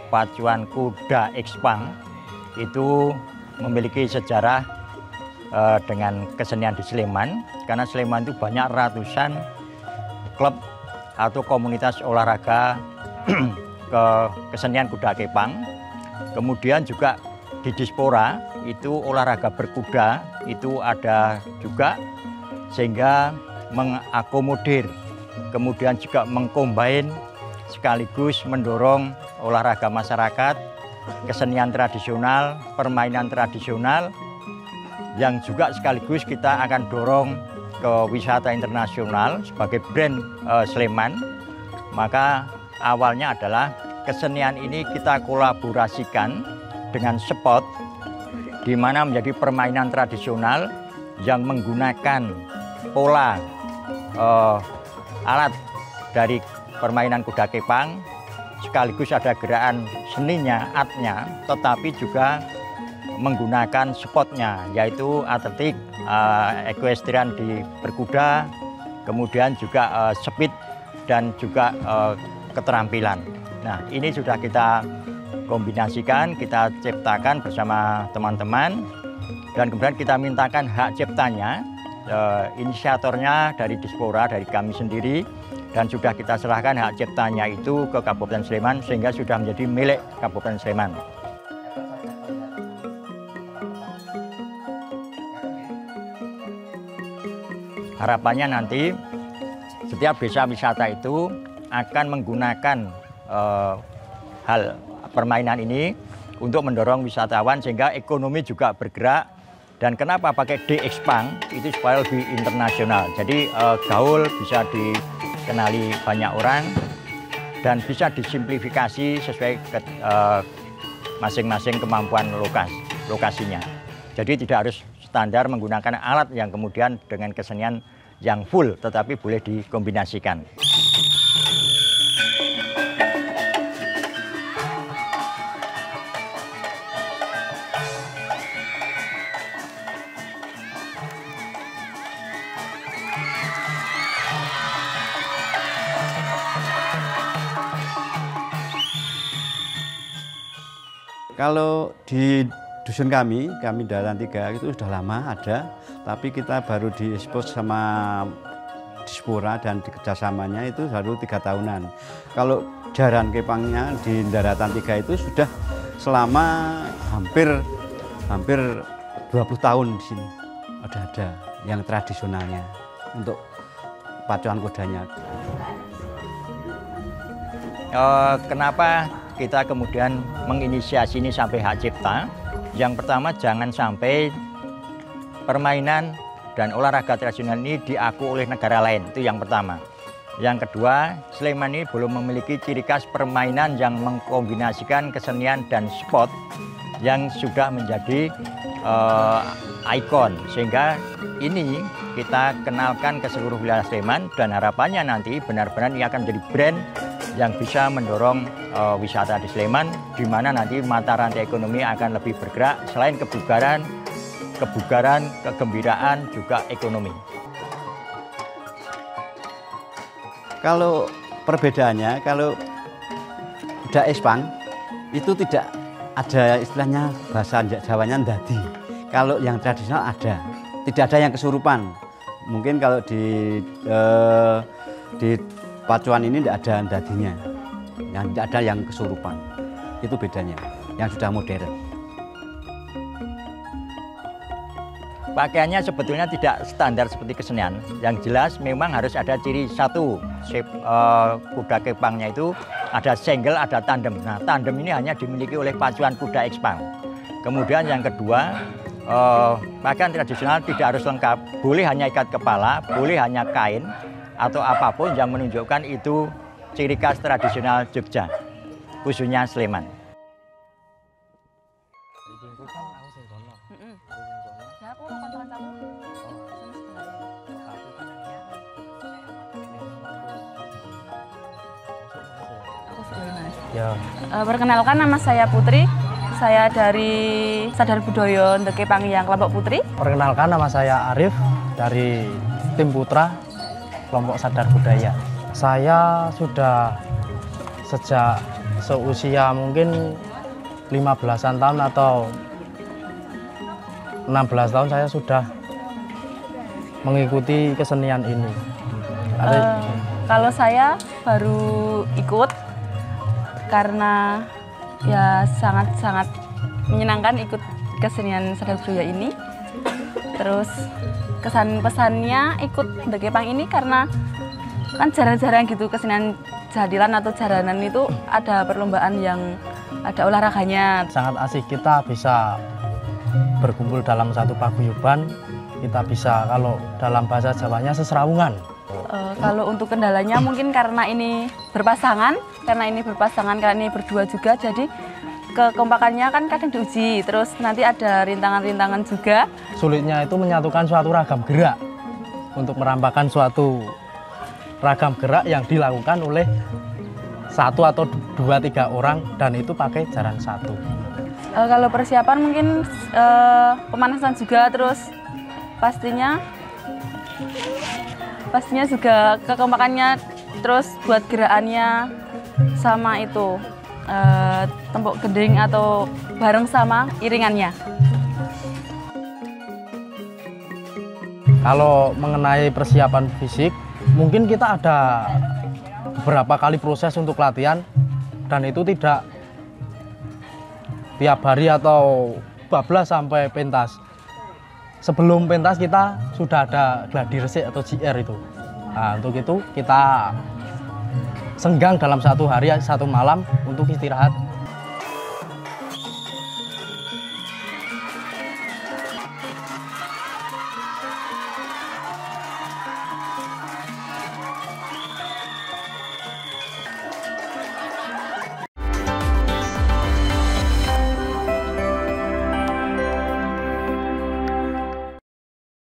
Pacuan kuda Ekspang itu memiliki sejarah dengan kesenian di Sleman, karena Sleman itu banyak ratusan klub atau komunitas olahraga kesenian kuda kepang. Kemudian juga di Dispora itu olahraga berkuda itu ada juga, sehingga mengakomodir, kemudian juga mengkombain sekaligus mendorong olahraga masyarakat, kesenian tradisional, permainan tradisional, yang juga sekaligus kita akan dorong ke wisata internasional sebagai brand Sleman. Maka awalnya adalah kesenian ini kita kolaborasikan dengan spot, di mana menjadi permainan tradisional yang menggunakan pola alat dari permainan kuda kepang, sekaligus ada gerakan seninya, artnya, tetapi juga menggunakan spotnya, yaitu atletik, equestrian di berkuda, kemudian juga speed dan juga keterampilan. Nah, ini sudah kita kombinasikan, kita ciptakan bersama teman-teman, dan kemudian kita mintakan hak ciptanya, inisiatornya dari Dispora, dari kami sendiri, dan sudah kita serahkan hak ciptanya itu ke Kabupaten Sleman, sehingga sudah menjadi milik Kabupaten Sleman. Harapannya nanti setiap desa wisata itu akan menggunakan hal permainan ini untuk mendorong wisatawan, sehingga ekonomi juga bergerak. Dan kenapa pakai D-Ekspang itu supaya lebih internasional. Jadi gaul bisa dikenali banyak orang dan bisa disimplifikasi sesuai masing-masing kemampuan lokasinya. Jadi tidak harus standar menggunakan alat yang kemudian dengan kesenian yang full, tetapi boleh dikombinasikan. Kalau di dusun kami Daratan 3 itu sudah lama ada, tapi kita baru diekspos sama Dispora dan kerjasamanya itu baru 3 tahunan. Kalau jaran kepangnya di Daratan 3 itu sudah selama hampir 20 tahun di sini. Ada yang tradisionalnya untuk pacuan kudanya. Kenapa kita kemudian menginisiasi ini sampai hak cipta? Yang pertama, jangan sampai permainan dan olahraga tradisional ini diaku oleh negara lain, itu yang pertama. Yang kedua, Sleman ini belum memiliki ciri khas permainan yang mengkombinasikan kesenian dan sport yang sudah menjadi ikon, sehingga ini kita kenalkan ke seluruh wilayah Sleman, dan harapannya nanti benar-benar ini akan menjadi brand yang bisa mendorong wisata di Sleman, di mana nanti mata rantai ekonomi akan lebih bergerak, selain kebugaran, kegembiraan, juga ekonomi. Kalau perbedaannya, kalau kuda Ekspang itu tidak ada istilahnya, bahasa Jawanya ndadi. Kalau yang tradisional ada, tidak ada yang kesurupan. Mungkin kalau di pacuan ini tidak ada ndadinya, yang tidak ada yang kesurupan. Itu bedanya, yang sudah modern. Pakaiannya sebetulnya tidak standar seperti kesenian. Yang jelas memang harus ada ciri satu, kuda kepangnya itu ada single, ada tandem. Nah, tandem ini hanya dimiliki oleh pacuan kuda Ekspang. Kemudian yang kedua, pakaian tradisional tidak harus lengkap, boleh hanya ikat kepala, boleh hanya kain, atau apapun yang menunjukkan itu ciri khas tradisional Jogja, khususnya Sleman. Ya. Perkenalkan, nama saya Putri. Saya dari Sadar Budaya Ndeke Pangyang Kelompok Putri. Perkenalkan, nama saya Arif dari tim Putra Kelompok Sadar Budaya. Saya sudah sejak seusia mungkin 15-an tahun atau 16 tahun saya sudah mengikuti kesenian ini. Kalau saya baru ikut karena ya sangat-sangat menyenangkan ikut kesenian Sadar Budaya ini. Terus kesan pesannya ikut Ndeke Pang ini karena kan jarang-jarang gitu kesenian jadilan atau jaranan itu ada perlombaan yang ada olahraganya. Sangat asik, kita bisa berkumpul dalam satu paguyuban, kita bisa kalau dalam bahasa Jawanya seserawungan. Kalau untuk kendalanya mungkin karena ini berpasangan, karena ini berdua juga, jadi kekompakannya kan kadang diuji, terus nanti ada rintangan-rintangan juga. Sulitnya itu menyatukan suatu ragam gerak untuk merampakkan suatu ragam gerak yang dilakukan oleh 1 atau 2-3 orang dan itu pakai jaran satu. Kalau persiapan mungkin pemanasan juga, terus pastinya juga kekompakannya, terus buat gerakannya sama itu tembok gending atau bareng sama iringannya. Kalau mengenai persiapan fisik, mungkin kita ada beberapa kali proses untuk latihan dan itu tidak tiap hari atau bablas sampai pentas. Sebelum pentas kita sudah ada gladi resik atau JR itu. Nah, untuk itu kita senggang dalam 1 hari 1 malam untuk istirahat